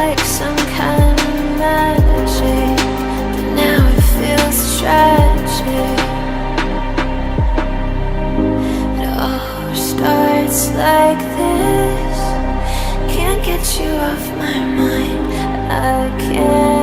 like some kind of magic, but now it feels tragic. It all starts like this. Can't get you off my mind. I can't